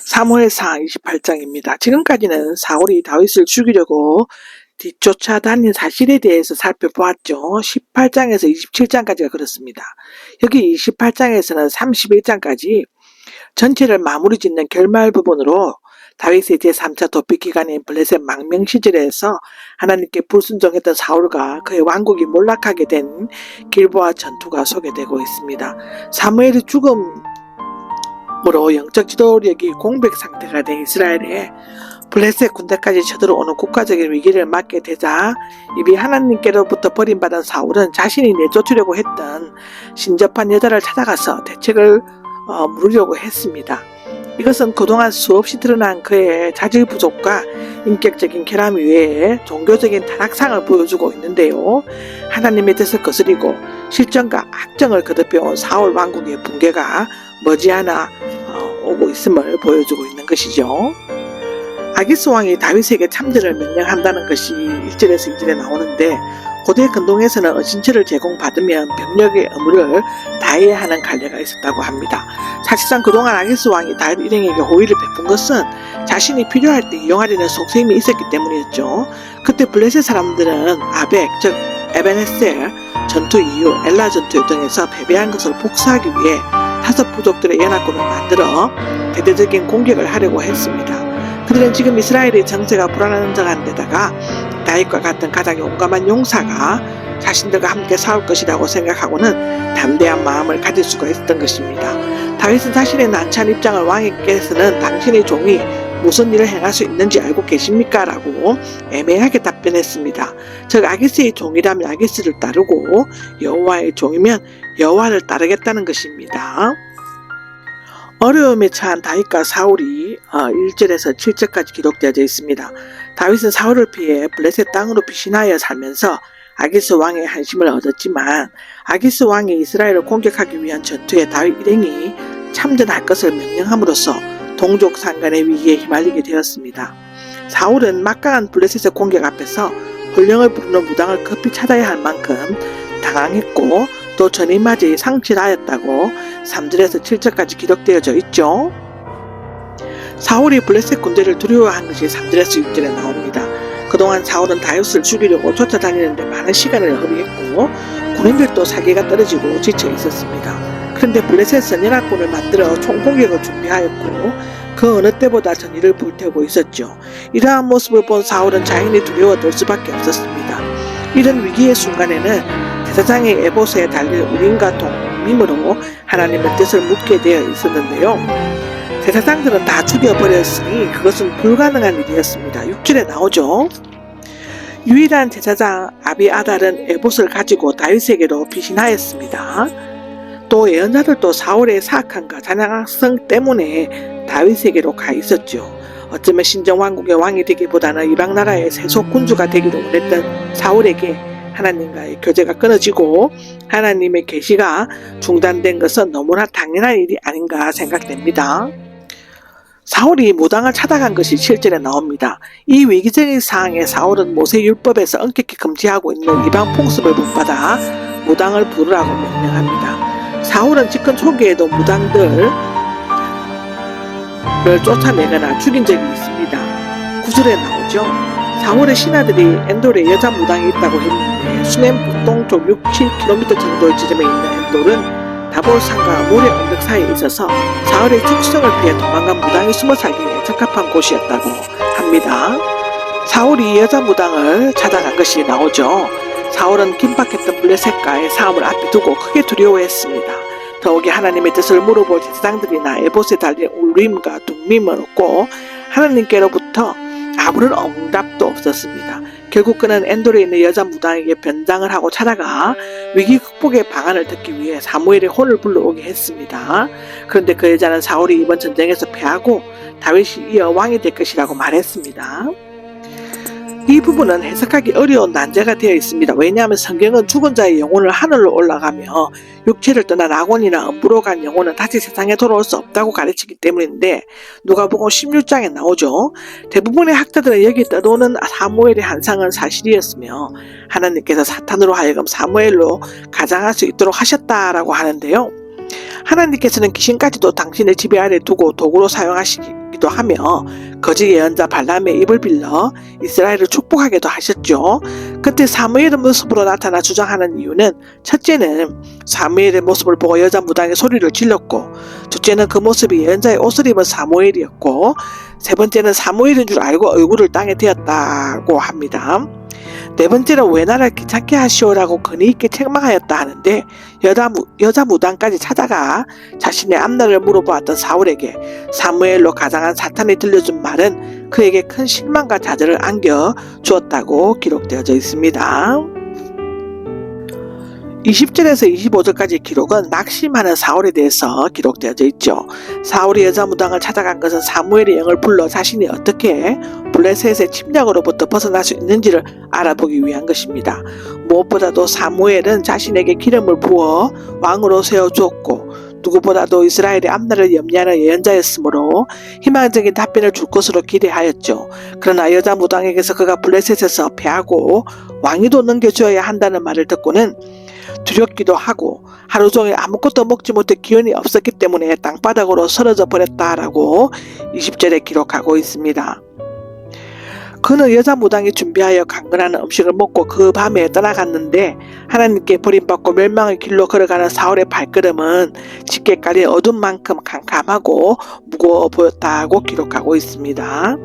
사무엘상 28장입니다. 지금까지는 사울이 다윗을 죽이려고 뒤쫓아다닌 사실에 대해서 살펴보았죠. 18장에서 27장까지가 그렇습니다. 여기 28장에서는 31장까지 전체를 마무리 짓는 결말 부분으로 다윗의 제3차 도피 기간인 블레셋 망명 시절에서 하나님께 불순종했던 사울과 그의 왕국이 몰락하게 된 길보아 전투가 소개되고 있습니다. 사무엘의 죽음으로 영적 지도력이 공백 상태가 된 이스라엘에 블레셋 군대까지 쳐들어오는 국가적인 위기를 맞게 되자 이미 하나님께로부터 버림받은 사울은 자신이 내쫓으려고 했던 신접한 여자를 찾아가서 대책을 물으려고 했습니다. 이것은 그동안 수없이 드러난 그의 자질 부족과 인격적인 결함 외에 종교적인 타락상을 보여주고 있는데요. 하나님의 뜻을 거스리고 실정과 악정을 거듭해온 사울 왕국의 붕괴가 머지않아 오고 있음을 보여주고 있는 것이죠. 아기스 왕이 다윗에게 참전을 명령한다는 것이 1절에서 2절에 나오는데 고대 근동에서는 은신처를 제공받으면 병력의 의무를 다해야 하는 관례가 있었다고 합니다. 사실상 그동안 아기스 왕이 다윗 일행에게 호의를 베푼 것은 자신이 필요할 때 이용하려는 속셈이 있었기 때문이었죠. 그때 블레셋 사람들은 아벡 즉 에벤에셀 전투 이후 엘라 전투 등에서 패배한 것을 복수하기 위해 다섯 부족들의 연합군을 만들어 대대적인 공격을 하려고 했습니다. 그들은 지금 이스라엘의 정세가 불안정한 데다가 다윗과 같은 가장 용감한 용사가 자신들과 함께 싸울 것이라고 생각하고는 담대한 마음을 가질 수가 있었던 것입니다. 다윗은 자신의 난처한 입장을 왕에게서는 당신의 종이 무슨 일을 행할 수 있는지 알고 계십니까? 라고 애매하게 답변했습니다. 즉 아기스의 종이라면 아기스를 따르고 여호와의 종이면 여호와를 따르겠다는 것입니다. 어려움에 처한 다윗과 사울이 1절에서 7절까지 기록되어져 있습니다. 다윗은 사울을 피해 블레셋 땅으로 피신하여 살면서 아기스 왕의 한심을 얻었지만 아기스 왕이 이스라엘을 공격하기 위한 전투에 다윗 일행이 참전할 것을 명령함으로써 동족 상간의 위기에 휘말리게 되었습니다. 사울은 막강한 블레셋의 공격 앞에서 혼령을 부르는 무당을 급히 찾아야 할 만큼 당황했고 또 전임맞이 상실하였다고 3절에서 7절까지 기록되어져 있죠. 사울이 블레셋 군대를 두려워한 것이 3절에서 6절에 나옵니다. 그동안 사울은 다윗을 죽이려고 쫓아다니는데 많은 시간을 허비했고 군인들도 사기가 떨어지고 지쳐 있었습니다. 그런데 블레셋은 연합군을 만들어 총공격을 준비하였고 그 어느 때보다 전의를 불태우고 있었죠. 이러한 모습을 본 사울은 자신이 두려워질 수밖에 없었습니다. 이런 위기의 순간에는 제사장의 에봇에 달릴 우림과 돔밈으로 하나님의 뜻을 묻게 되어 있었는데요. 제사장들은 다 죽여버렸으니 그것은 불가능한 일이었습니다. 6절에 나오죠. 유일한 제사장 아비아달은 에봇을 가지고 다윗에게로 피신하였습니다. 또 예언자들도 사울의 사악함과 잔악성 때문에 다윗에게로 가 있었죠. 어쩌면 신정왕국의 왕이 되기보다는 이방 나라의 세속 군주가 되기로 원했던 사울에게 하나님과의 교제가 끊어지고 하나님의 계시가 중단된 것은 너무나 당연한 일이 아닌가 생각됩니다. 사울이 무당을 찾아간 것이 7절에 나옵니다. 이 위기적인 상황에 사울은 모세율법에서 엄격히 금지하고 있는 이방 풍습을 본받아 무당을 부르라고 명령합니다. 사울은 집권 초기에도 무당들을 쫓아내거나 죽인 적이 있습니다. 9절에 나오죠. 사울의 신하들이 엔돌에 여자 무당이 있다고 했는데 수냄 북동쪽 6-7km 정도의 지점에 있는 엔돌은 다볼산과 모래 언덕 사이에 있어서 사울의 죽성을 피해 도망간 무당이 숨어 살기에 적합한 곳이었다고 합니다. 사울이 여자 무당을 찾아간 것이 나오죠. 사울은 긴박했던 블레셋과의 싸움을 앞에 두고 크게 두려워했습니다. 더욱이 하나님의 뜻을 물어볼 제사장들이나 에봇에 달린 울림과 둠밈을 얻고 하나님께로부터 아무런 응답도 없었습니다. 결국 그는 엔돌에 있는 여자 무당에게 변장을 하고 찾아가 위기 극복의 방안을 듣기 위해 사무엘의 혼을 불러오게 했습니다. 그런데 그 여자는 사울이 이번 전쟁에서 패하고 다윗이 이어 왕이 될 것이라고 말했습니다. 이 부분은 해석하기 어려운 난제가 되어 있습니다. 왜냐하면 성경은 죽은 자의 영혼을 하늘로 올라가며 육체를 떠나 낙원이나 음부로 간 영혼은 다시 세상에 돌아올 수 없다고 가르치기 때문인데 누가복음 16장에 나오죠. 대부분의 학자들은 여기 떠도는 사무엘의 한상은 사실이었으며 하나님께서 사탄으로 하여금 사무엘로 가장할 수 있도록 하셨다라고 하는데요. 하나님께서는 귀신까지도 당신의 지배 아래 두고 도구로 사용하시기도 하며 거짓 예언자 발람의 입을 빌려 이스라엘을 축복하기도 하셨죠. 그때 사무엘의 모습으로 나타나 주장하는 이유는 첫째는 사무엘의 모습을 보고 여자 무당의 소리를 질렀고, 둘째는 그 모습이 예언자의 옷을 입은 사무엘이었고, 세 번째는 사무엘인 줄 알고 얼굴을 땅에 대었다고 합니다. 네 번째는 왜 나를 귀찮게 하시오라고 근위 있게 책망하였다 하는데, 여자 무당까지 찾아가 자신의 앞날을 물어보았던 사울에게 사무엘로 가장한 사탄이 들려준 말은 그에게 큰 실망과 좌절을 안겨 주었다고 기록되어져 있습니다. 20절에서 25절까지 기록은 낙심하는 사울에 대해서 기록되어져 있죠. 사울이 여자 무당을 찾아간 것은 사무엘의 영을 불러 자신이 어떻게 블레셋의 침략으로부터 벗어날 수 있는지를 알아보기 위한 것입니다. 무엇보다도 사무엘은 자신에게 기름을 부어 왕으로 세워주었고, 누구보다도 이스라엘의 앞날을 염려하는 예언자였으므로 희망적인 답변을 줄 것으로 기대하였죠. 그러나 여자 무당에게서 그가 블레셋에서 패하고 왕위도 넘겨줘야 한다는 말을 듣고는 두렵기도 하고 하루 종일 아무것도 먹지 못해 기운이 없었기 때문에 땅바닥으로 쓰러져 버렸다라고 20절에 기록하고 있습니다. 그는 여자 무당이 준비하여 강건하는 음식을 먹고 그 밤에 떠나갔는데, 하나님께 버림받고 멸망의 길로 걸어가는 사울의 발걸음은 짙게 깔린 어둠만큼 캄캄하고 무거워 보였다고 기록하고 있습니다.